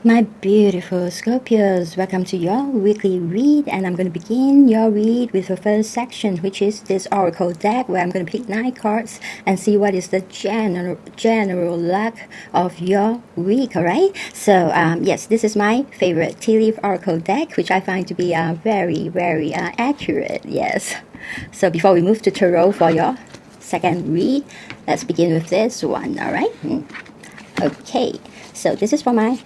My beautiful Scorpios, welcome to your weekly read, and I'm going to begin your read with the first section, which is this oracle deck, where I'm going to pick 9 cards and see what is the general luck of your week. Alright, so yes, this is my favorite tea leaf oracle deck, which I find to be very accurate. Yes, so before we move to tarot for your second read, let's begin with this one. Alright, okay, so this is for my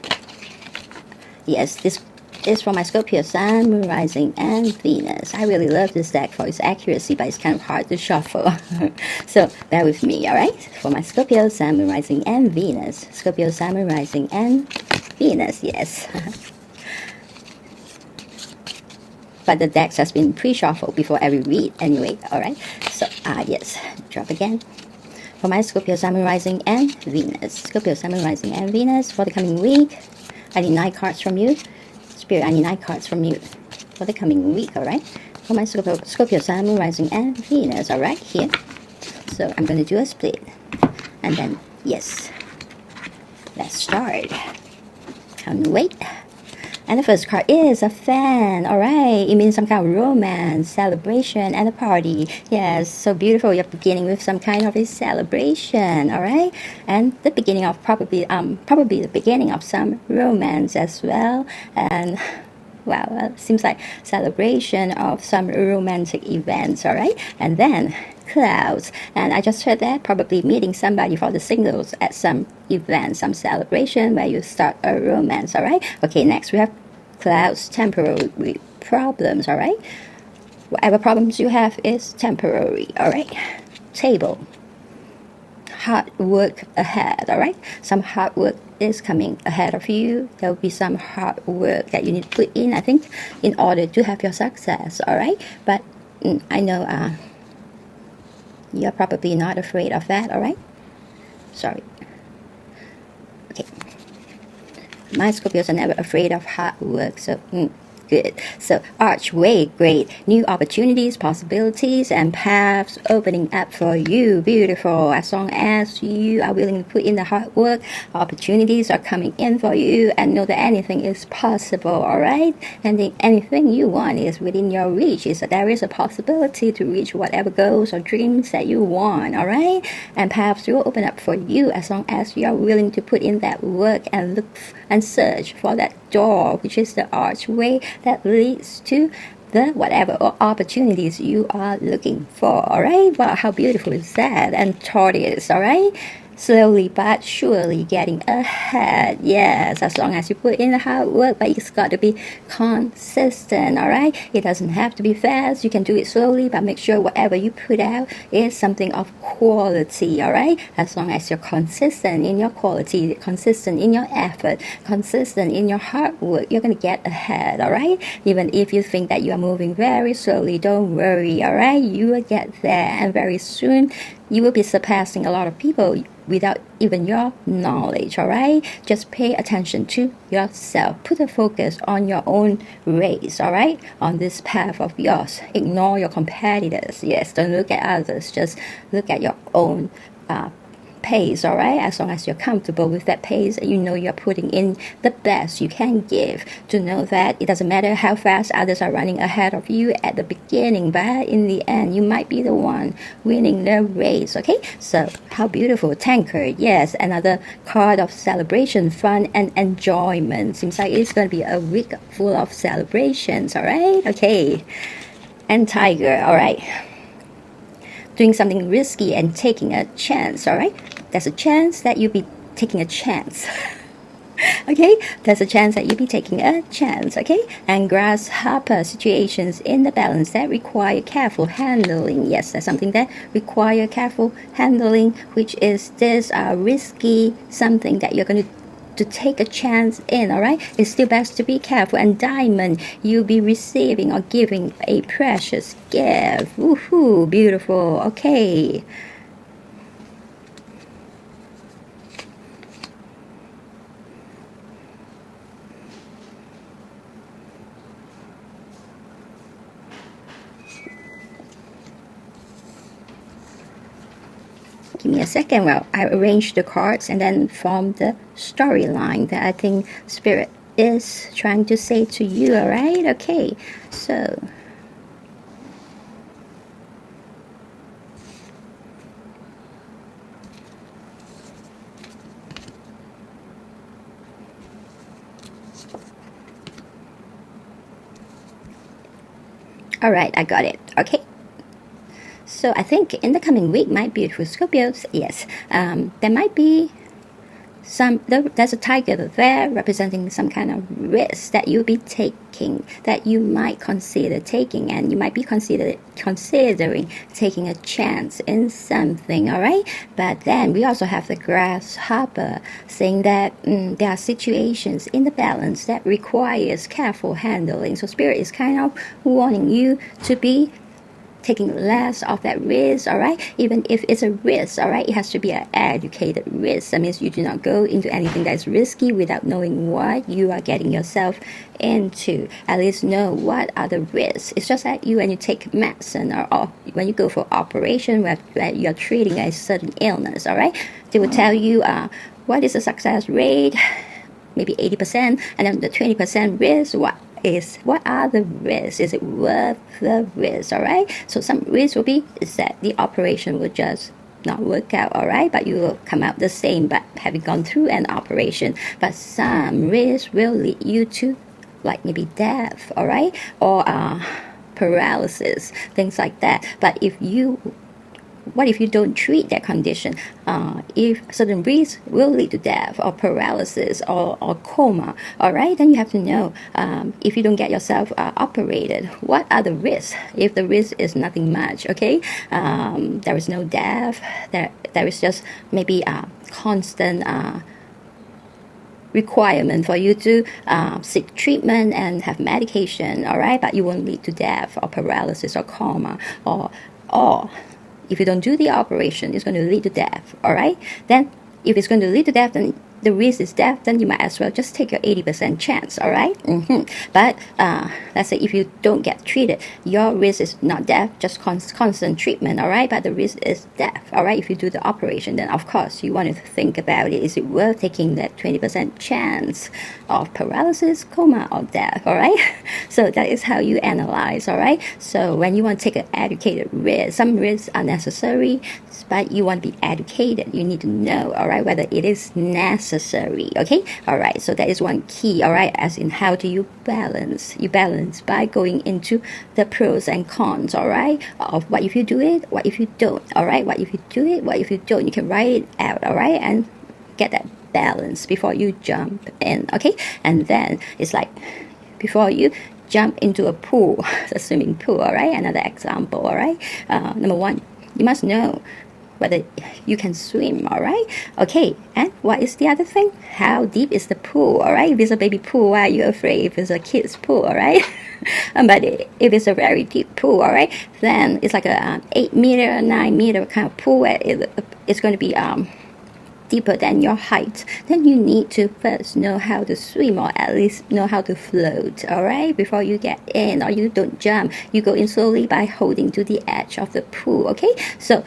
this is for my Scorpio Sun, Moon, Rising, and Venus. I really love this deck for its accuracy, but it's kind of hard to shuffle. So bear with me, alright? For my Scorpio Sun, Moon, Rising, and Venus. Scorpio Sun, Moon, Rising, and Venus, yes. But the decks has been pre-shuffled before every read anyway, alright? So, yes, drop again. For my Scorpio Sun, Moon, Rising, and Venus. Scorpio Sun, Moon, Rising, and Venus for the coming week. I need 9 cards from you. Spirit, I need 9 cards from you for the coming week, alright? For my Scorpio Sun, Moon, Rising, and Venus, alright, here. So I'm going to do a split. And then, yes, let's start. Can't wait. And the first card is a fan. Alright, it means some kind of romance, celebration, and a party. Yes, so beautiful. You're beginning with some kind of a celebration. Alright, and the beginning of probably the beginning of some romance as well. And wow, seems like celebration of some romantic events. Alright, and then clouds, and I just heard that probably meeting somebody for the singles at some event, some celebration where you start a romance. Alright, okay, next we have clouds, temporary problems. Alright, whatever problems you have is temporary. Alright, table, hard work ahead. Alright, some hard work is coming ahead of you. There will be some hard work that you need to put in, I think, in order to have your success. Alright, but I know you're probably not afraid of that, alright? Sorry. Okay. My Scorpios are never afraid of hard work, so good. So archway, great. New opportunities, possibilities, and paths opening up for you. Beautiful. As long as you are willing to put in the hard work, opportunities are coming in for you, and know that anything is possible, alright? And anything you want is within your reach. So there is a possibility to reach whatever goals or dreams that you want, alright? And paths will open up for you as long as you are willing to put in that work and look and search for that door, which is the archway that leads to the whatever opportunities you are looking for. Alright, wow, how beautiful is that? And tortoise, alright, slowly but surely getting ahead. Yes, as long as you put in the hard work, but it's got to be consistent. Alright, it doesn't have to be fast. You can do it slowly, but make sure whatever you put out is something of quality. Alright, as long as you're consistent in your quality, consistent in your effort, consistent in your hard work, you're gonna get ahead. Alright, even if you think that you are moving very slowly, don't worry. Alright, you will get there, and very soon you will be surpassing a lot of people without even your knowledge. Alright, just pay attention to yourself. Put a focus on your own race. Alright, on this path of yours. Ignore your competitors. Yes, don't look at others, just look at your own pace. Alright, as long as you're comfortable with that pace, you know you're putting in the best you can give. To know that it doesn't matter how fast others are running ahead of you at the beginning, but in the end you might be the one winning the race. Okay, so how beautiful. Tankard, yes, another card of celebration, fun, and enjoyment. Seems like it's going to be a week full of celebrations. Alright, okay. And tiger, alright, doing something risky and taking a chance. Alright, there's a chance that you'll be taking a chance. Okay, there's a chance that you'll be taking a chance. Okay, and grasshopper, situations in the balance that require careful handling. Yes, that's something that require careful handling, which is this risky something that you're going to take a chance in. Alright, it's still best to be careful. And diamond, you'll be receiving or giving a precious gift. Woohoo, beautiful. Okay, Give me a second. Well, I arranged the cards and then formed the storyline that I think Spirit is trying to say to you, all right? Okay, so all right, I got it. Okay. So I think in the coming week, my beautiful Scorpios, yes, there might be there's a tiger there representing some kind of risk that you'll be taking, that you might consider taking, and you might be considering taking a chance in something, all right? But then we also have the grasshopper saying that there are situations in the balance that requires careful handling. So Spirit is kind of warning you to be taking less of that risk, all right? Even if it's a risk, all right, it has to be an educated risk. That means you do not go into anything that's risky without knowing what you are getting yourself into. At least know what are the risks. It's just like you when you take medicine or when you go for operation where you're treating a certain illness, all right? They will tell you what is the success rate, maybe 80%, and then the 20% risk, what are the risks? Is it worth the risk? All right. So some risk will be is that the operation will just not work out. All right, but you will come out the same, but having gone through an operation. But some risk will lead you to, like maybe death. All right, or paralysis, things like that. But what if you don't treat that condition? If certain risks will lead to death or paralysis or coma, all right, then you have to know if you don't get yourself operated, what are the risks? If the risk is nothing much, okay, there is no death, there is just maybe a constant requirement for you to seek treatment and have medication, all right, but you won't lead to death or paralysis or coma or if you don't do the operation, it's going to lead to death, all right? Then if it's going to lead to death, then the risk is death, then you might as well just take your 80% chance, all right? But let's say if you don't get treated, your risk is not death, just constant treatment, all right? But the risk is death, all right? If you do the operation, then of course you want to think about it. Is it worth taking that 20% chance of paralysis, coma, or death, all right? So that is how you analyze, all right? So when you want to take an educated risk, some risks are necessary, but you want to be educated. You need to know, all right, whether it is necessary, okay? All right, so that is one key, all right, as in how do you balance? You balance by going into the pros and cons, all right, of what if you do it, what if you don't, all right? What if you do it, what if you don't? You can write it out, all right, and get that balance before you jump in, okay? And then it's like before you jump into a pool, the swimming pool, all right? Another example, all right? Number one, you must know whether you can swim, all right? Okay, and what is the other thing? How deep is the pool, all right? If it's a baby pool, why are you afraid? If it's a kid's pool, all right? But if it's a very deep pool, all right, then it's like a 8 meter, 9 meter kind of pool where it's going to be deeper than your height, then you need to first know how to swim or at least know how to float, all right, before you get in, or you don't jump. You go in slowly by holding to the edge of the pool, okay? So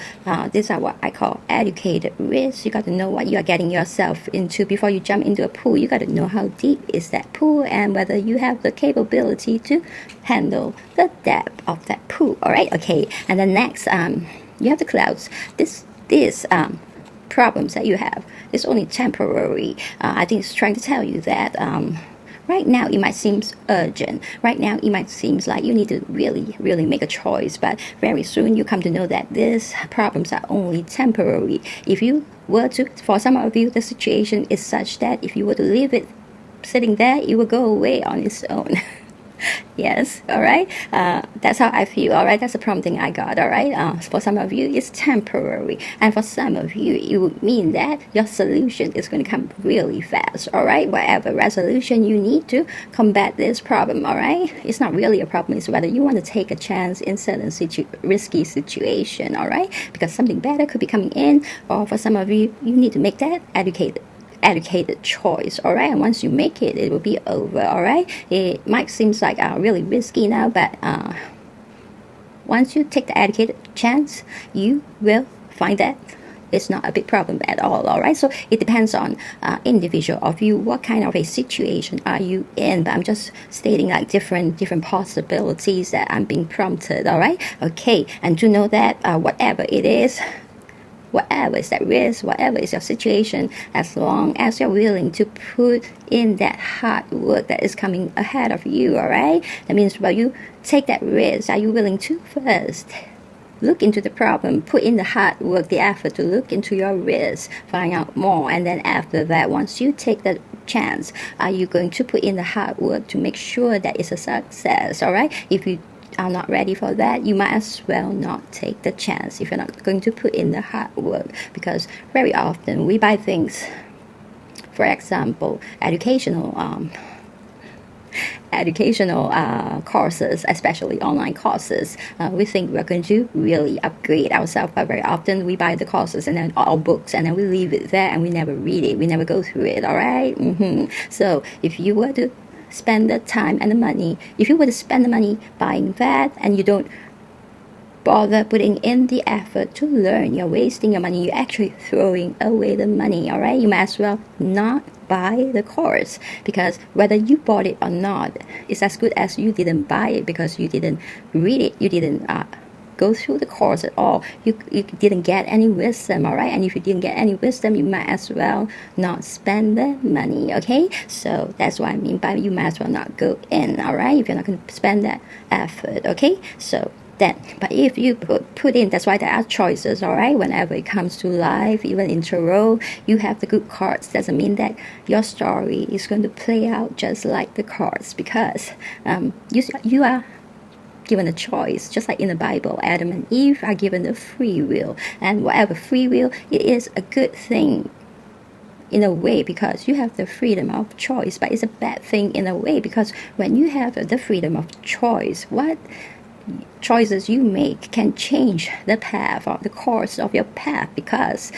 these are what I call educated risks. You got to know what you are getting yourself into before you jump into a pool. You got to know how deep is that pool and whether you have the capability to handle the depth of that pool, all right? Okay, and then next, you have the clouds. This problems that you have is only temporary. I think it's trying to tell you that right now it might seem urgent. Right now it might seem like you need to really make a choice, but very soon you come to know that these problems are only temporary. If you were to, for some of you, the situation is such that if you were to leave it sitting there, it will go away on its own. Yes, all right. That's how I feel, all right. That's the prompting I got, all right. For some of you, it's temporary, and for some of you, it would mean that your solution is going to come really fast, all right. Whatever resolution you need to combat this problem, all right. It's not really a problem. It's whether you want to take a chance in certain risky situation, all right, because something better could be coming in, or for some of you, you need to make that educated choice, all right. And once you make it, it will be over, all right. It might seem like really risky now, but once you take the educated chance, you will find that it's not a big problem at all right? So it depends on individual of you, what kind of a situation are you in. But I'm just stating like different possibilities that I'm being prompted, all right? Okay, and to know that whatever it is, whatever is that risk, whatever is your situation, as long as you're willing to put in that hard work that is coming ahead of you, all right? That means while you take that risk, are you willing to first look into the problem, put in the hard work, the effort to look into your risk, find out more, and then after that, once you take the chance, are you going to put in the hard work to make sure that it's a success, all right? If you are not ready for that, you might as well not take the chance if you're not going to put in the hard work. Because very often we buy things, for example, educational courses, especially online courses. We think we're going to really upgrade ourselves, but very often we buy the courses and then our books and then we leave it there and we never read it, we never go through it, all right? So if you were to spend the time and the money, if you were to spend the money buying that and you don't bother putting in the effort to learn, you're wasting your money, you're actually throwing away the money, all right? You might as well not buy the course, because whether you bought it or not, it's as good as you didn't buy it, because you didn't read it, you didn't go through the course at all, you didn't get any wisdom, all right? And if you didn't get any wisdom, you might as well not spend the money, okay? So that's what I mean by you might as well not go in, all right? If you're not going to spend that effort, okay? So then, but if you put in, that's why there are choices, all right? Whenever it comes to life, even in tarot, you have the good cards. Doesn't mean that your story is going to play out just like the cards, because you are given a choice, just like in the Bible. Adam and Eve are given a free will, and whatever free will, it is a good thing in a way, because you have the freedom of choice. But it's a bad thing in a way, because when you have the freedom of choice, what choices you make can change the path or the course of your path, because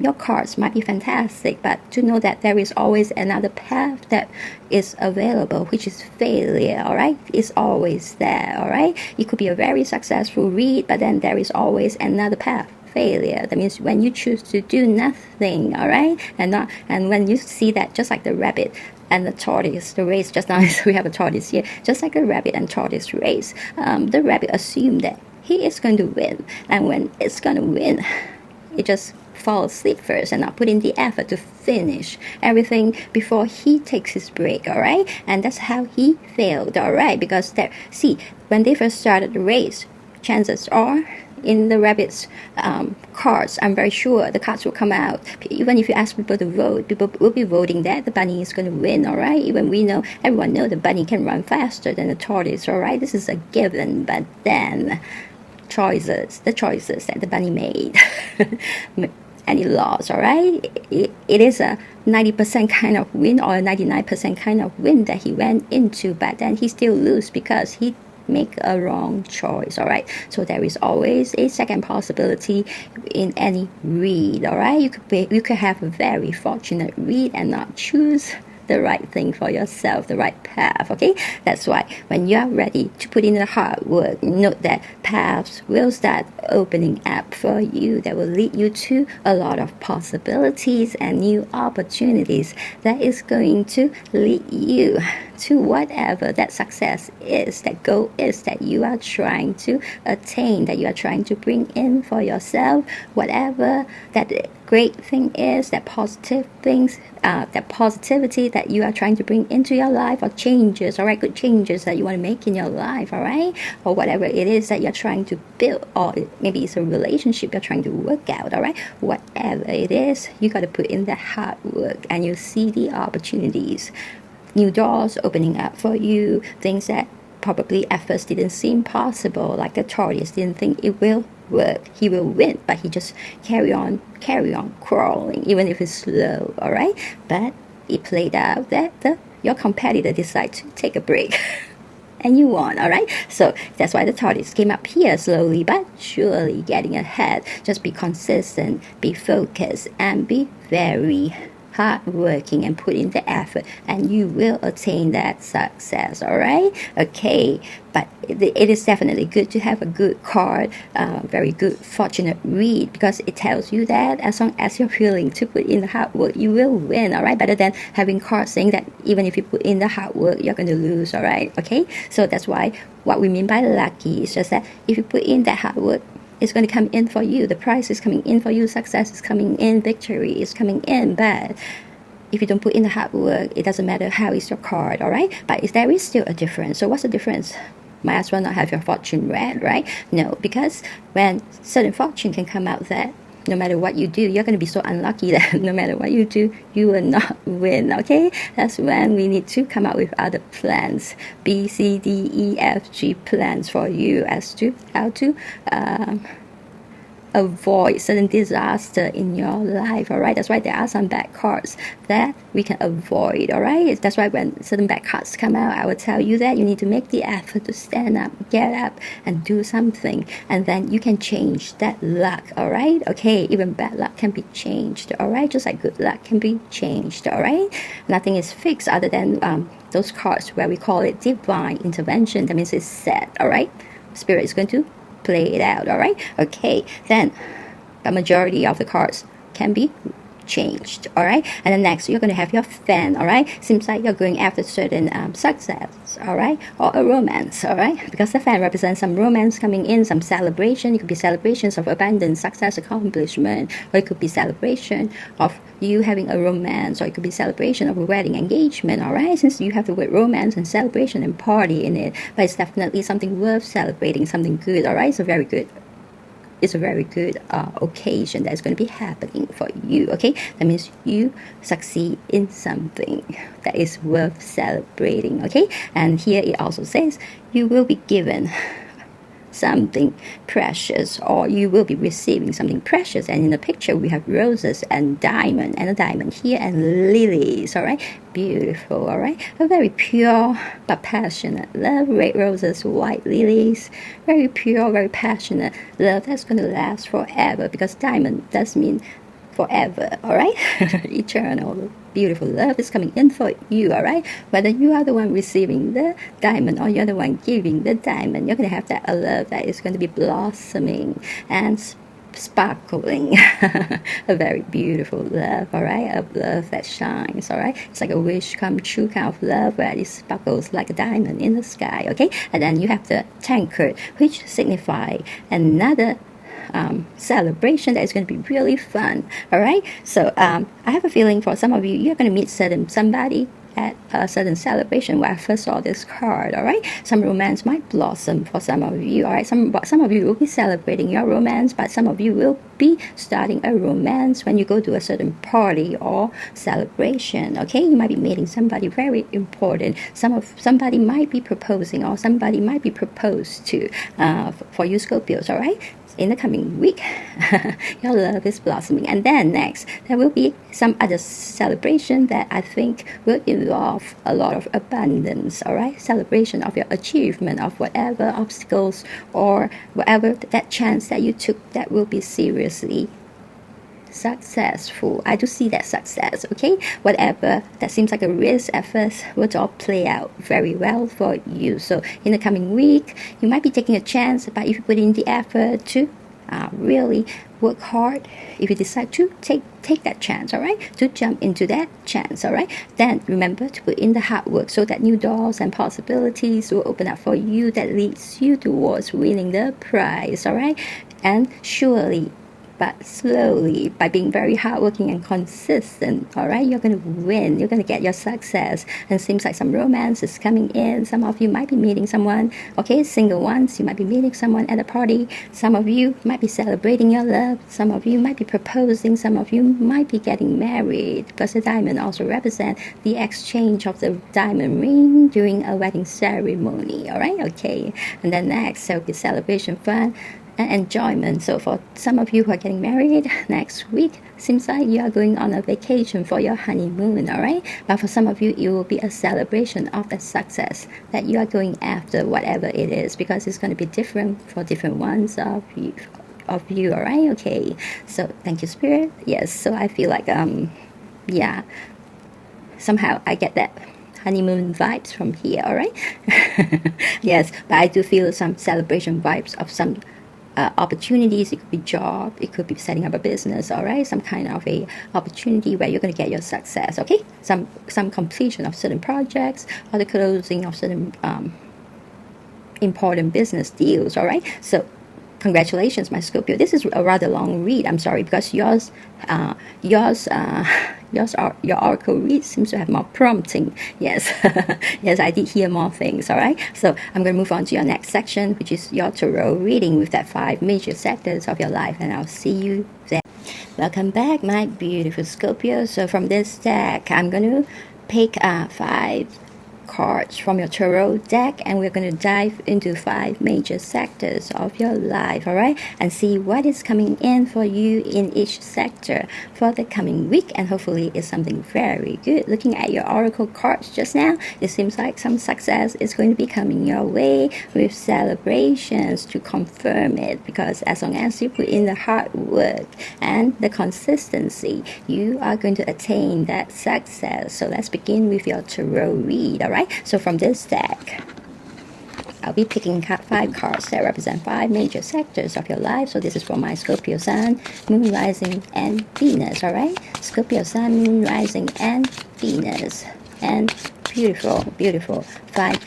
your cards might be fantastic, but to know that there is always another path that is available, which is failure, all right? It's always there, all right? It could be a very successful read, but then there is always another path, failure. That means when you choose to do nothing, all right? And when you see that, just like the rabbit and the tortoise, the race, just now we have a tortoise here, just like a rabbit and tortoise race, the rabbit assumed that he is going to win, and when it's going to win, it just fall asleep first and not put in the effort to finish everything before he takes his break, all right? And that's how he failed, all right? Because when they first started the race, chances are in the rabbit's cards, I'm very sure the cards will come out. Even if you ask people to vote, people will be voting that the bunny is going to win, all right? Even everyone knows the bunny can run faster than the tortoise, all right? This is a given. But then the choices that the bunny made and he lost, all right? It is a 90% kind of win or a 99% kind of win that he went into, but then he still lose because he make a wrong choice, all right? So there is always a second possibility in any read, all right? You could have a very fortunate read and not choose the right thing for yourself, the right path, okay? That's why when you're ready to put in the hard work, note that paths will start opening up for you that will lead you to a lot of possibilities and new opportunities that is going to lead you to whatever that success is, that goal is that you are trying to attain, that you are trying to bring in for yourself, whatever that great thing is, that positive things, that positivity that you are trying to bring into your life, or changes, all right, good changes that you want to make in your life, all right, or whatever it is that you're trying to build, or maybe it's a relationship you're trying to work out, all right, whatever it is, you got to put in that hard work, and you see the opportunities, new doors opening up for you, things that probably at first didn't seem possible, like the tortoise didn't think it will work, he will win, but he just carry on crawling, even if it's slow, all right? But it played out that your competitor decided to take a break and you won, all right? So that's why the tortoise came up here slowly but surely getting ahead. Just be consistent, be focused, and be very hard working and put in the effort, and you will attain that success. All right, okay. But it is definitely good to have a good card, very good fortunate read, because it tells you that as long as you're willing to put in the hard work, you will win. All right, better than having cards saying that even if you put in the hard work, you're going to lose. All right, okay. So that's why what we mean by lucky is just that if you put in that hard work, it's going to come in for you. The prize is coming in for you. Success is coming in. Victory is coming in. But if you don't put in the hard work, it doesn't matter how is your card, all right? But if there is still a difference. So what's the difference? Might as well not have your fortune read, right? No, because when certain fortune can come out that no matter what you do, you're going to be so unlucky that no matter what you do, you will not win, okay? That's when we need to come up with other plans, B, C, D, E, F, G plans for you as to how to avoid certain disaster in your life. All right, that's why there are some bad cards that we can avoid. All right, that's why when certain bad cards come out, I will tell you that you need to make the effort to stand up, get up, and do something, and then you can change that luck. All right, okay, even bad luck can be changed. All right, just like good luck can be changed. All right, nothing is fixed other than those cards where we call it divine intervention. That means it's set. All right, spirit is going to play it out. All right, okay, then the majority of the cards can be changed. All right, and then next you're going to have your fan. All right, seems like you're going after certain success, all right, or a romance. All right, because the fan represents some romance coming in, some celebration. It could be celebrations of abundance, success, accomplishment, or it could be celebration of you having a romance, or it could be celebration of a wedding, engagement. All right, since you have the word romance and celebration and party in it, but it's definitely something worth celebrating, something good. All right, so very good. It's a very good occasion that's going to be happening for you, okay? That means you succeed in something that is worth celebrating, okay? And here it also says you will be given something precious, or you will be receiving something precious. And in the picture we have roses and diamond, and a diamond here, and lilies. All right, beautiful. All right, a very pure but passionate love. Red roses, white lilies, very pure, very passionate love that's going to last forever, because diamond does mean forever. All right, eternal beautiful love is coming in for you. All right, whether you are the one receiving the diamond or you're the one giving the diamond, you're going to have that a love that is going to be blossoming and sparkling. A very beautiful love. All right, a love that shines. All right, it's like a wish come true kind of love where it sparkles like a diamond in the sky. Okay, and then you have the tankard, which signify another celebration that is going to be really fun. All right, so I have a feeling for some of you, you're going to meet somebody at a certain celebration where I first saw this card. All right, some romance might blossom for some of you. All right, some of you will be celebrating your romance, but some of you will be starting a romance when you go to a certain party or celebration. Okay, you might be meeting somebody very important. Somebody might be proposing, or somebody might be proposed to for you Scorpios. All right, in the coming week, your love is blossoming. And then next, there will be some other celebration that I think will involve a lot of abundance. All right, celebration of your achievement of whatever obstacles or whatever that chance that you took that will be seriously successful. I do see that success. Okay, whatever that seems like a risk at first will all play out very well for you. So in the coming week, you might be taking a chance, but if you put in the effort to really work hard, if you decide to take that chance, all right, to jump into that chance, all right, then remember to put in the hard work so that new doors and possibilities will open up for you that leads you towards winning the prize. All right, and surely but slowly, by being very hardworking and consistent, all right, you're going to win. You're going to get your success. And it seems like some romance is coming in. Some of you might be meeting someone, okay, single ones. You might be meeting someone at a party. Some of you might be celebrating your love. Some of you might be proposing. Some of you might be getting married, because the diamond also represents the exchange of the diamond ring during a wedding ceremony, all right, okay. And then next, there will be celebration, fun, and enjoyment. So for some of you who are getting married next week, seems like you are going on a vacation for your honeymoon, all right? But for some of you, it will be a celebration of the success that you are going after, whatever it is, because it's going to be different for different ones of you, all right? Okay, so thank you, Spirit. Yes, so I feel like Yeah, somehow I get that honeymoon vibes from here, all right? Yes, but I do feel some celebration vibes of some opportunities. It could be job, it could be setting up a business, all right? Some kind of a opportunity where you're going to get your success, okay? Some completion of certain projects, or the closing of certain important business deals, all right? So congratulations, my Scorpio. This is a rather long read. I'm sorry, because yours your oracle read seems to have more prompting. Yes, yes, I did hear more things. All right, so I'm going to move on to your next section, which is your tarot reading with that 5 major sectors of your life, and I'll see you there. Welcome back, my beautiful Scorpio. So from this deck, I'm going to pick 5 cards from your tarot deck, and we're going to dive into 5 major sectors of your life, all right, and see what is coming in for you in each sector for the coming week, and hopefully it's something very good. Looking at your oracle cards just now, it seems like some success is going to be coming your way with celebrations to confirm it, because as long as you put in the hard work and the consistency, you are going to attain that success. So let's begin with your tarot read, all right? So from this deck, I'll be picking 5 cards that represent 5 major sectors of your life. So this is for my Scorpio Sun, Moon, Rising, and Venus, all right? Scorpio Sun, Moon, Rising, and Venus. And beautiful, beautiful 5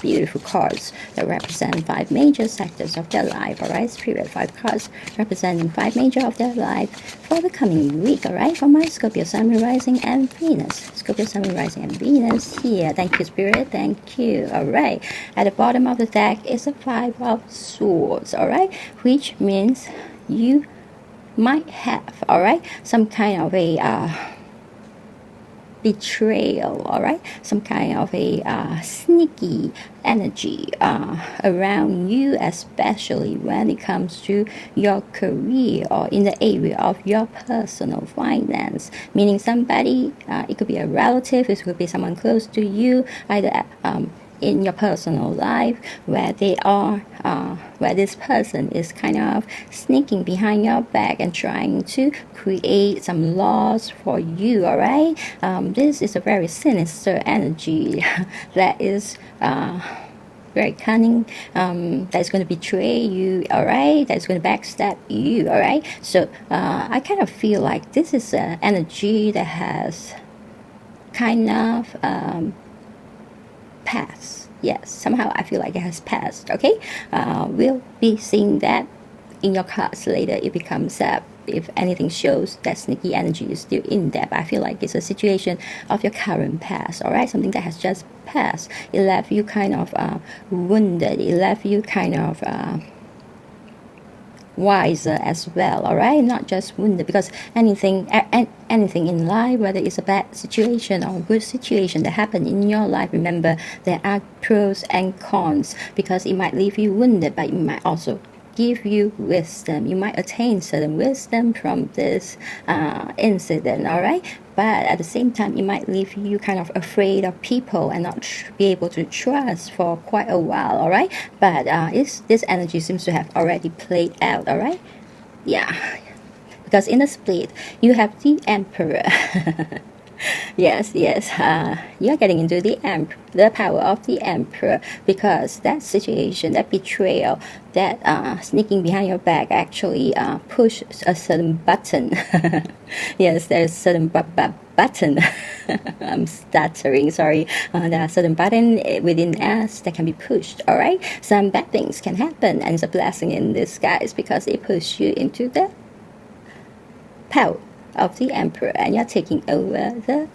beautiful cards that represent 5 major sectors of their life, all right? Spirit 5 cards representing 5 major of their life for the coming week, all right? For my Scorpio Sun, Moon, Rising, and Venus. Scorpio Sun, Moon, Rising, and Venus here. Thank you, Spirit. Thank you. All right. At the bottom of the deck is a 5 of Swords, all right? Which means you might have, all right, some kind of a betrayal, all right, some kind of a sneaky energy around you, especially when it comes to your career or in the area of your personal finance, meaning somebody, it could be a relative, it could be someone close to you, either in your personal life, where they are where this person is kind of sneaking behind your back and trying to create some laws for you, all right? This is a very sinister energy that is very cunning, that's going to betray you, all right? That's going to backstab you, all right? So I kind of feel like this is an energy that has kind of passed. Yes, somehow I feel like it has passed, okay? We'll be seeing that in your cards later. It becomes if anything shows that sneaky energy is still in there, but I feel like it's a situation of your current past, all right? Something that has just passed. It left you kind of wounded. It left you kind of wiser as well, all right? Not just wounded, because anything in life, whether it's a bad situation or a good situation that happened in your life, remember there are pros and cons, because it might leave you wounded, but it might also give you wisdom. You might attain certain wisdom from this incident, all right? But at the same time, it might leave you kind of afraid of people and not be able to trust for quite a while, all right? But this energy seems to have already played out, all right? Yeah, because in the split, you have the Emperor. Yes, you're getting into the power of the Emperor, because that situation, that betrayal, that sneaking behind your back actually push a certain button. Yes, there's a certain button. I'm stuttering, sorry. There are certain buttons within us that can be pushed, all right? Some bad things can happen, and it's a blessing in disguise, because it pushes you into the power of the Emperor, and you're taking over the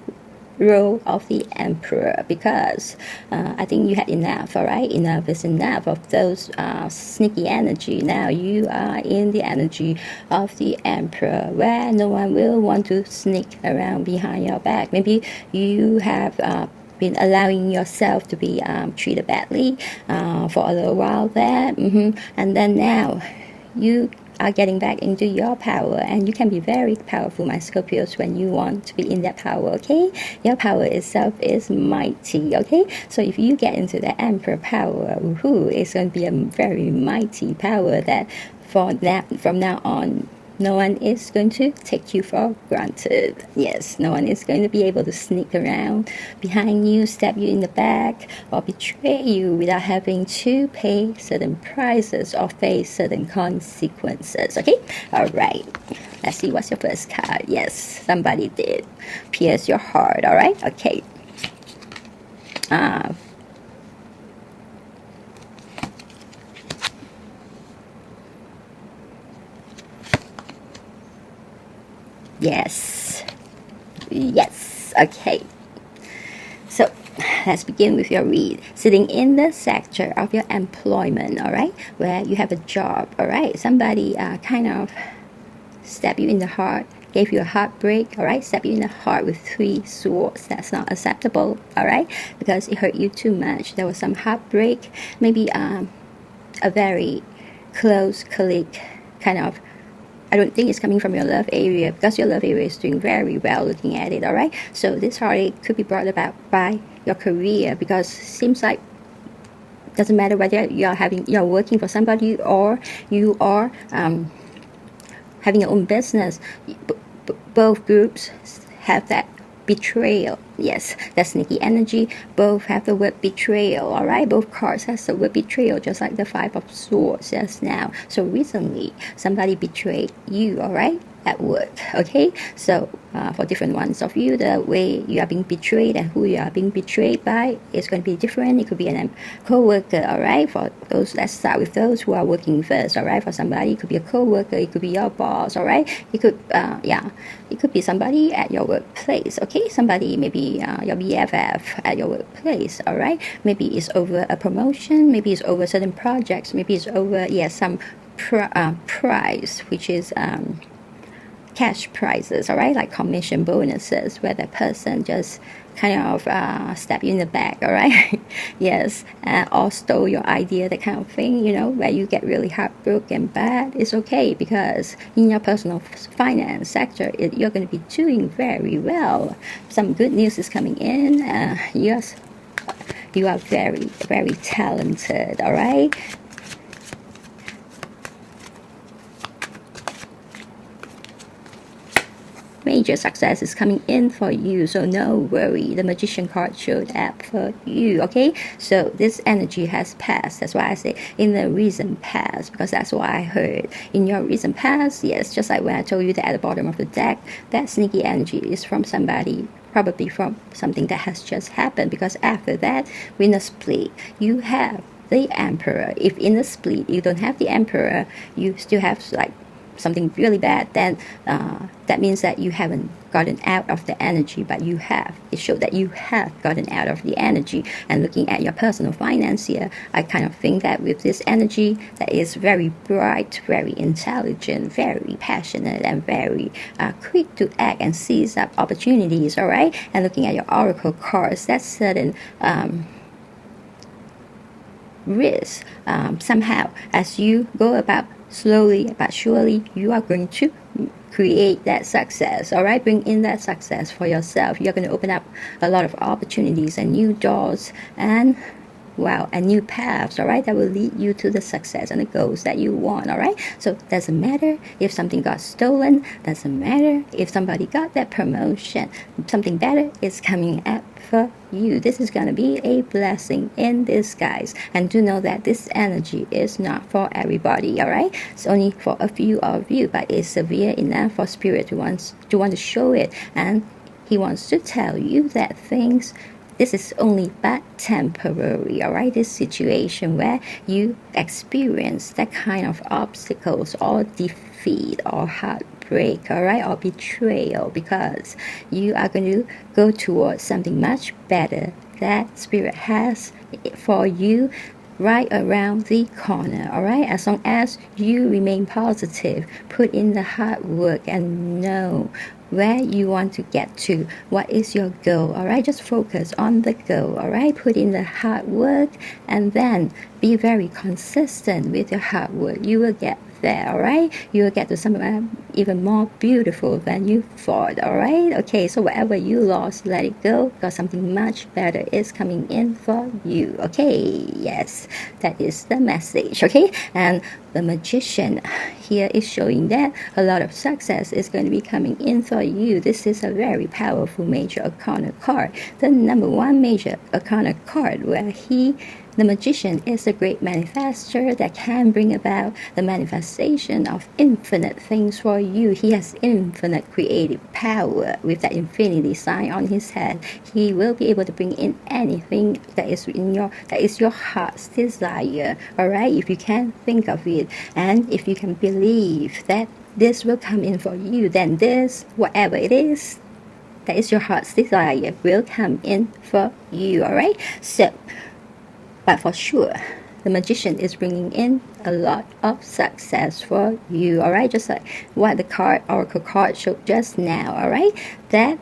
role of the Emperor, because I think you had enough, all right? Enough is enough of those sneaky energy. Now you are in the energy of the Emperor, where no one will want to sneak around behind your back. Maybe you have been allowing yourself to be treated badly for a little while there, and then now you are getting back into your power, and you can be very powerful, my Scorpios, when you want to be in that power, okay? Your power itself is mighty, okay? So if you get into the Emperor power, it's going to be a very mighty power that from now on, No one is going to take you for granted. Yes, no one is going to be able to sneak around behind you, stab you in the back, or betray you without having to pay certain prices or face certain consequences. Okay? Alright. Let's see what's your first card. Yes, somebody did pierce your heart. Alright? Okay. Yes. Yes. Okay. So let's begin with your read. Sitting in the sector of your employment, all right, where you have a job, all right. Somebody kind of stabbed you in the heart, gave you a heartbreak, all right. Stabbed you in the heart with 3 swords. That's not acceptable, all right, because it hurt you too much. There was some heartbreak, maybe a very close colleague kind of. I don't think it's coming from your love area, because your love area is doing very well looking at it, all right? So this heartache could be brought about by your career, because it seems like it doesn't matter whether you're working for somebody or you are having your own business. Both groups have that betrayal. Yes, that sneaky energy. Both have the word betrayal, all right? Both cards has the word betrayal, just like the 5 of swords just now. So recently, somebody betrayed you, all right, at work, okay? So for different ones of you, the way you are being betrayed and who you are being betrayed by is going to be different. It could be a co-worker, all right? For those, let's start with those who are working first, all right? For somebody, it could be a co-worker, it could be your boss, all right? It could, it could be somebody at your workplace, okay? Somebody, maybe your BFF at your workplace, all right? Maybe it's over a promotion, maybe it's over certain projects, maybe it's over, some prize, which is cash prizes, all right, like commission bonuses, where the person just kind of stab you in the back, all right? Yes, or stole your idea, that kind of thing, where you get really heartbroken bad. It's okay, because in your personal finance sector, you're going to be doing very well. Some good news is coming in. Yes, you are very, very talented, all right? Major success is coming in for you, so no worry. The Magician card showed up for you, okay? So this energy has passed. That's why I say in the recent past, because that's what I heard. In your recent past, yes, just like when I told you that at the bottom of the deck, that sneaky energy is from somebody, probably from something that has just happened, because after that, in a split, you have the Emperor. If in a split you don't have the Emperor, you still have like something really bad, then that means that you haven't gotten out of the energy, but you have. It showed that you have gotten out of the energy. And looking at your personal finance here, I kind of think that with this energy that is very bright, very intelligent, very passionate, and very quick to act and seize up opportunities, all right? And looking at your oracle cards, that's certain risk. Somehow, as you go about slowly but surely, you are going to create that success, all right? Bring in that success for yourself. You're going to open up a lot of opportunities and new doors and new paths, all right, that will lead you to the success and the goals that you want, all right? So it doesn't matter if something got stolen, doesn't matter if somebody got that promotion, something better is coming up for you. This is going to be a blessing in disguise, and do know that this energy is not for everybody, all right? It's only for a few of you, but it's severe enough for spirit to want to show it, and he wants to tell you that this is only but temporary, all right? This situation where you experience that kind of obstacles or defeat or heartbreak, all right, or betrayal, because you are going to go towards something much better that Spirit has for you right around the corner, all right? As long as you remain positive, put in the hard work, and know where you want to get to, what is your goal, all right? Just focus on the goal, all right? Put in the hard work, and then be very consistent with your hard work. You will get there, all right? You'll get to somewhere even more beautiful than you thought, all right? Okay, so whatever you lost, let it go, because something much better is coming in for you, okay? Yes, that is the message, okay? And the Magician here is showing that a lot of success is going to be coming in for you. This is a very powerful major arcana card, the number one major arcana card, where the Magician is a great manifester that can bring about the manifestation of infinite things for you. He has infinite creative power with that infinity sign on his head. He will be able to bring in anything that is your heart's desire. All right, if you can think of it, and if you can believe that this will come in for you, then this, whatever it is, that is your heart's desire, will come in for you. All right, so. But for sure, the Magician is bringing in a lot of success for you, all right? Just like what the Oracle card showed just now, all right? That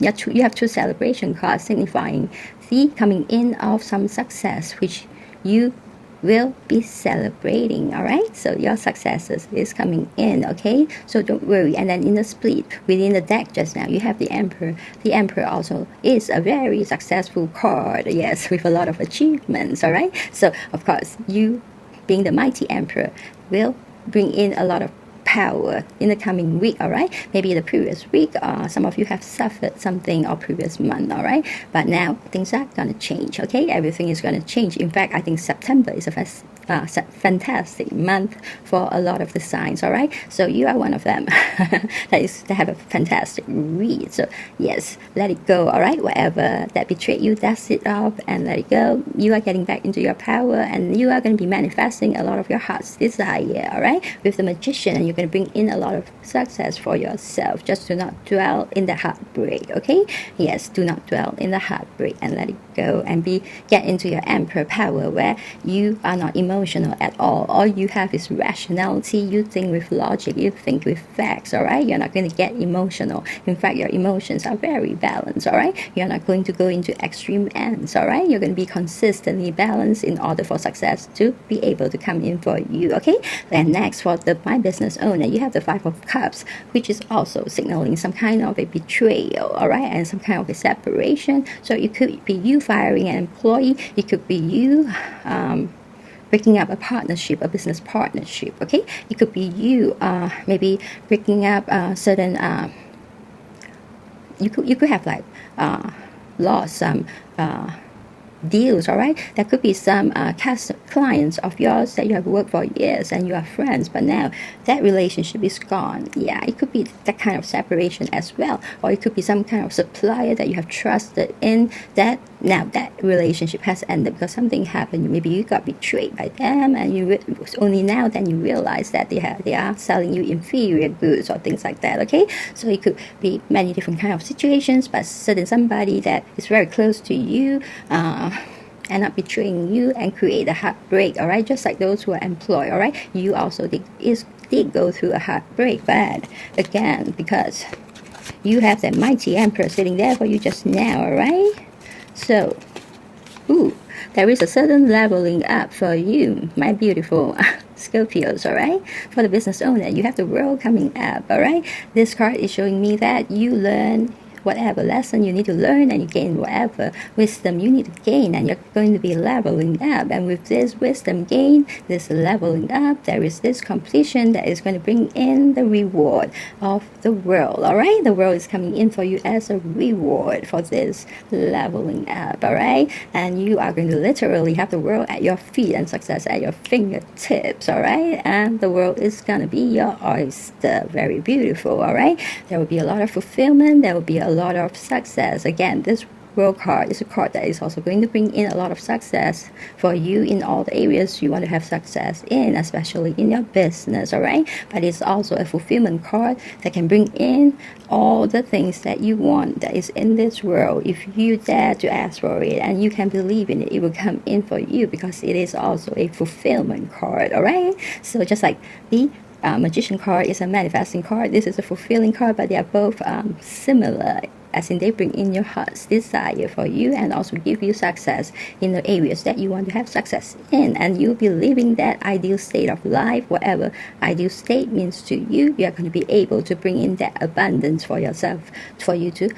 you have two celebration cards signifying the coming in of some success, which you will be celebrating, all right? So your successes is coming in, okay? So don't worry. And then in the split within the deck just now, you have the Emperor. The Emperor also is a very successful card, yes, with a lot of achievements, all right? So of course, you being the mighty Emperor will bring in a lot of power in the coming week, all right? Maybe the previous week, some of you have suffered something, or previous month, all right? But now things are going to change, okay? Everything is going to change. In fact, I think September is a fantastic month for a lot of the signs, all right? So you are one of them that have a fantastic read. So yes, let it go, all right? Whatever that betrayed you, dust it off and let it go. You are getting back into your power, and you are going to be manifesting a lot of your heart's desire, all right? With the Magician, and you're going to bring in a lot of success for yourself. Just do not dwell in the heartbreak, okay? Yes, do not dwell in the heartbreak, and let it go, and get into your Emperor power, where you are not emotional at all. All you have is rationality. You think with logic, you think with facts, all right? You're not going to get emotional. In fact, your emotions are very balanced, all right? You're not going to go into extreme ends, all right? You're going to be consistently balanced in order for success to be able to come in for you, okay? Then next, for the My Business Owner, you have the Five of Cups, which is also signaling some kind of a betrayal, all right? And some kind of a separation. So it could be you firing an employee. It could be you breaking up a partnership, a business partnership, okay? It could be you maybe breaking up certain, you could have like lost some deals, all right? There could be some clients of yours that you have worked for years and you are friends, but now that relationship is gone. Yeah, it could be that kind of separation as well, or it could be some kind of supplier that you have trusted in, that now that relationship has ended because something happened. Maybe you got betrayed by them, and only now then you realize that they are selling you inferior goods or things like that, okay? So it could be many different kind of situations, but somebody that is very close to you end up betraying you and create a heartbreak, all right? Just like those who are employed, all right? You also did go through a heartbreak, but again, because you have that mighty Emperor sitting there for you just now, all right? So, there is a certain leveling up for you, my beautiful Scorpios, all right? For the business owner, you have the World coming up, all right? This card is showing me that you learn whatever lesson you need to learn, and you gain whatever wisdom you need to gain, and you're going to be leveling up. And with this wisdom gain, this leveling up, there is this completion that is going to bring in the reward of the world, all right? The world is coming in for you as a reward for this leveling up, all right? And you are going to literally have the world at your feet and success at your fingertips, all right? And the world is going to be your oyster. Very beautiful, all right? There will be a lot of fulfillment. There will be a lot of success. Again, this World card is a card that is also going to bring in a lot of success for you in all the areas you want to have success in, especially in your business, all right? But it's also a fulfillment card that can bring in all the things that you want that is in this world. If you dare to ask for it and you can believe in it, it will come in for you, because it is also a fulfillment card, all right? So just like the Magician card is a manifesting card, this is a fulfilling card, but they are both similar as in they bring in your heart's desire for you and also give you success in the areas that you want to have success in, and you'll be living that ideal state of life. Whatever ideal state means to you, you are going to be able to bring in that abundance for yourself, for you to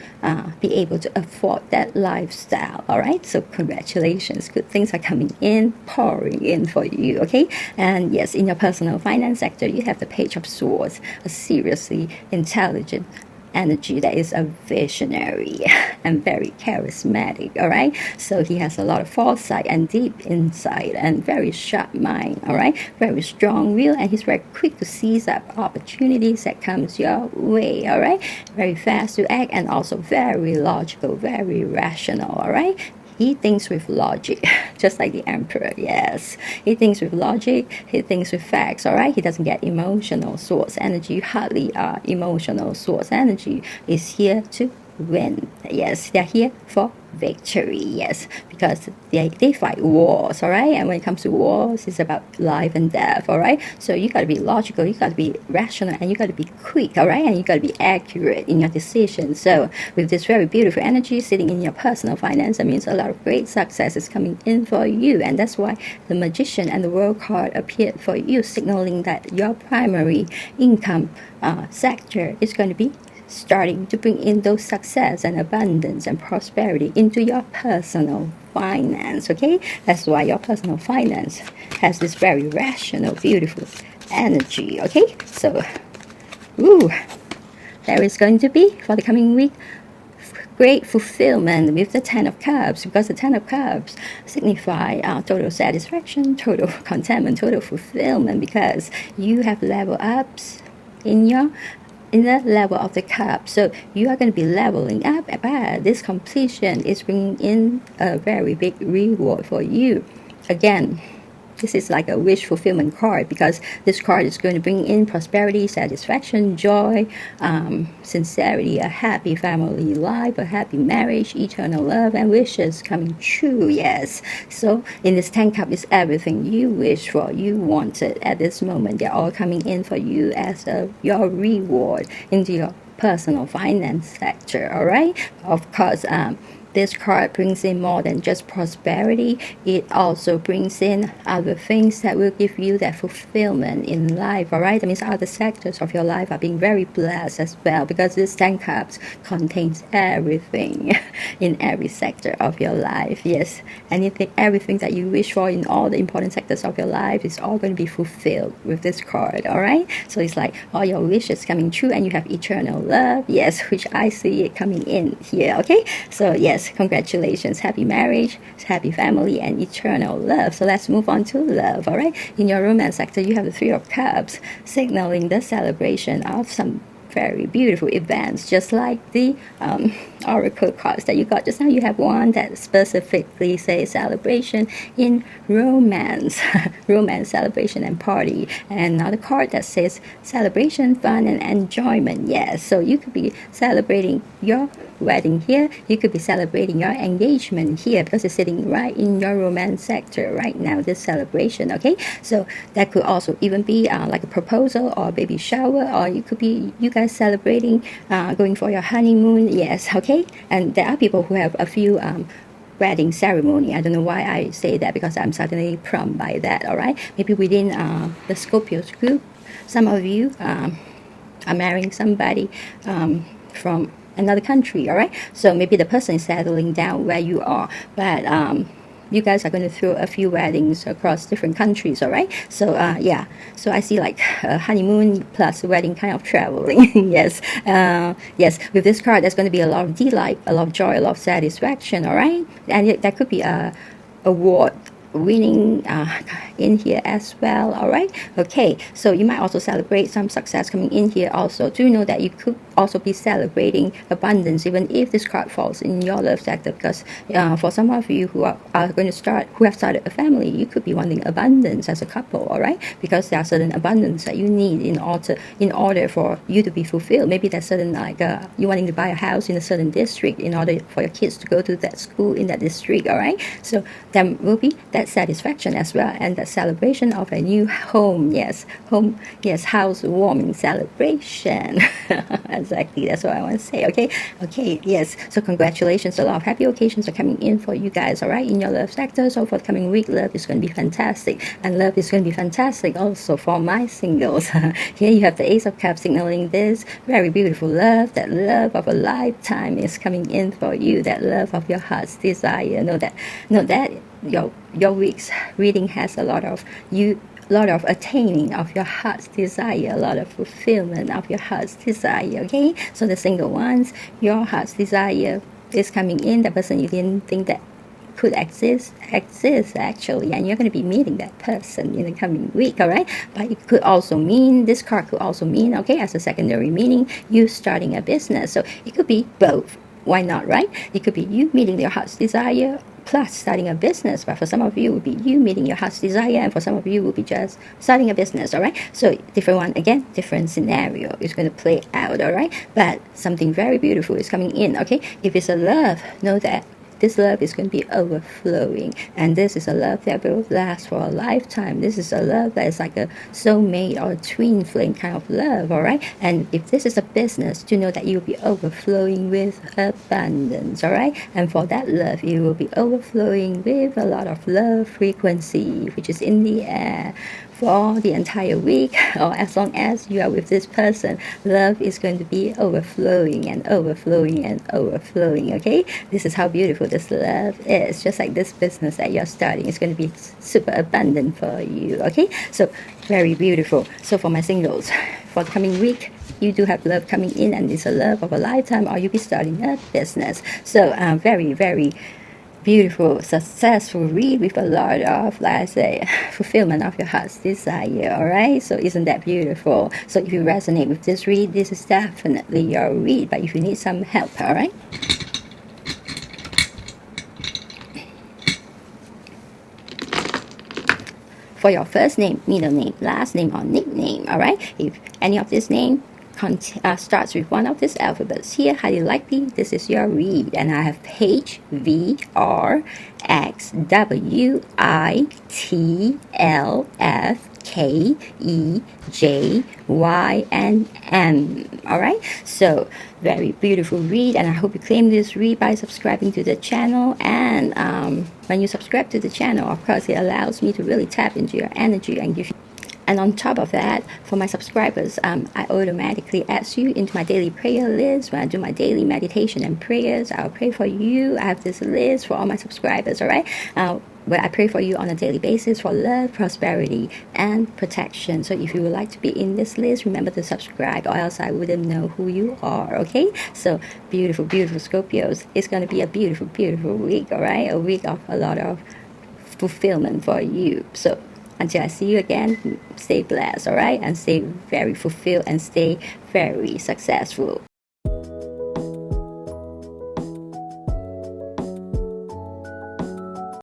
be able to afford that lifestyle. All right, so congratulations, good things are coming in, pouring in for you. Okay, and yes, in your personal finance sector, you have the Page of Swords, a seriously intelligent energy that is a visionary and very charismatic. All right, so he has a lot of foresight and deep insight and very sharp mind. All right, very strong will, and he's very quick to seize up opportunities that comes your way. All right, very fast to act and also very logical, very rational. All right, he thinks with logic, just like the emperor. Yes, he thinks with logic, he thinks with facts. All right, he doesn't get emotional. Swords energy hardly are emotional. Swords energy is here to win. Yes, they're here for victory. Yes, because they fight wars. All right, and when it comes to wars, it's about life and death. All right, so you got to be logical, you got to be rational, and you got to be quick. All right, and you got to be accurate in your decisions. So with this very beautiful energy sitting in your personal finance, that means a lot of great success is coming in for you, and that's why the Magician and the World card appeared for you, signaling that your primary income sector is going to be starting to bring in those success and abundance and prosperity into your personal finance. Okay, that's why your personal finance has this very rational, beautiful energy. Okay, so there is going to be for the coming week great fulfillment with the Ten of Cups, because the Ten of Cups signify total satisfaction, total contentment, total fulfillment, because you have level ups in the level of the cup. So you are going to be leveling up, but this completion is bringing in a very big reward for you. Again, this is like a wish fulfillment card, because this card is going to bring in prosperity, satisfaction, joy, sincerity, a happy family life, a happy marriage, eternal love, and wishes coming true. Yes, so in this 10 cup is everything you wish for, you wanted at this moment. They're all coming in for you as your reward into your personal finance sector. All right, of course, this card brings in more than just prosperity. It also brings in other things that will give you that fulfillment in life. All right, that means other sectors of your life are being very blessed as well, because this 10 cups contains everything in every sector of your life. Yes, everything that you wish for in all the important sectors of your life is all going to be fulfilled with this card. All right, so it's like all your wishes coming true, and you have eternal love. Yes, which I see it coming in here. Okay, so yes, congratulations, happy marriage, happy family, and eternal love. So let's move on to love. All right, in your romance sector, you have the Three of Cups, signaling the celebration of some very beautiful events, just like the oracle cards that you got just now. You have one that specifically says celebration in romance romance, celebration, and party, and another card that says celebration, fun, and enjoyment. Yes, so you could be celebrating your wedding here, you could be celebrating your engagement here, because it's sitting right in your romance sector right now, this celebration. Okay, so that could also even be like a proposal or a baby shower, or you could be you guys celebrating going for your honeymoon. Yes, okay, and there are people who have a few wedding ceremony. I don't know why I say that, because I'm suddenly prompted by that. All right, maybe within the Scorpios group, some of you are marrying somebody from another country. All right, so maybe the person is settling down where you are, but you guys are going to throw a few weddings across different countries. All right, so yeah, so I see like a honeymoon plus wedding kind of traveling. Yes, yes, with this card there's going to be a lot of delight, a lot of joy, a lot of satisfaction. All right, and that could be a award winning in here as well. All right, okay, so you might also celebrate some success coming in here also. Do know that you could also be celebrating abundance, even if this card falls in your love sector, because for some of you who are going to who have started a family, you could be wanting abundance as a couple. All right, because there are certain abundance that you need in order for you to be fulfilled. Maybe there's certain like you wanting to buy a house in a certain district in order for your kids to go to that school in that district. All right, so there will be that that satisfaction as well, and the celebration of a new home. Yes, home. Yes, housewarming celebration. Exactly, that's what I want to say. Okay, yes. So congratulations, a lot of happy occasions are coming in for you guys, all right, in your love sector. So for the coming week, love is going to be fantastic, and love is going to be fantastic also for my singles. Here you have the Ace of Cups signaling this very beautiful love. That love of a lifetime is coming in for you. That love of your heart's desire. Know that your week's reading has a lot of attaining of your heart's desire, a lot of fulfillment of your heart's desire. Okay, so the single ones, your heart's desire is coming in. The person you didn't think that could exist actually, and you're going to be meeting that person in the coming week, all right? But it could also mean, this card could also mean, okay, as a secondary meaning, you starting a business. So it could be both. Why not, right? It could be you meeting your heart's desire plus starting a business. But for some of you, it would be you meeting your heart's desire, and for some of you, it would be just starting a business, all right? So different one, again, different scenario is going to play out, all right? But something very beautiful is coming in, okay? If it's a love, know that this love is going to be overflowing, and this is a love that will last for a lifetime. This is a love that is like a soulmate or a twin flame kind of love, all right? And if this is a business, to know that you'll be overflowing with abundance, all right? And for that love, you will be overflowing with a lot of love frequency, which is in the air for the entire week, or as long as you are with this person. Love is going to be overflowing and overflowing and overflowing, okay? This is how beautiful this love is. Just like this business that you're starting, it's going to be super abundant for you, okay? So very beautiful. So for my singles, for the coming week, you do have love coming in, and it's a love of a lifetime, or you'll be starting a business. So very, very beautiful, successful read with a lot of, like I say, fulfillment of your heart's desire, all right? So isn't that beautiful? So if you resonate with this read, this is definitely your read. But if you need some help, all right? For your first name, middle name, last name, or nickname, all right? If any of this name starts with one of these alphabets here, highly likely this is your read. And I have H, V, R, X, W, I, T, L, F, K, E, J, Y, and M. All right, so very beautiful read, and I hope you claim this read by subscribing to the channel. And when you subscribe to the channel, of course, it allows me to really tap into your energy and give you. And on top of that, for my subscribers, I automatically add you into my daily prayer list. When I do my daily meditation and prayers, I'll pray for you. I have this list for all my subscribers, all right? Where I pray for you on a daily basis for love, prosperity, and protection. So if you would like to be in this list, remember to subscribe, or else I wouldn't know who you are, okay? So beautiful, beautiful Scorpios. It's going to be a beautiful, beautiful week, all right? A week of a lot of fulfillment for you. So until I see you again, stay blessed, all right? And stay very fulfilled and stay very successful.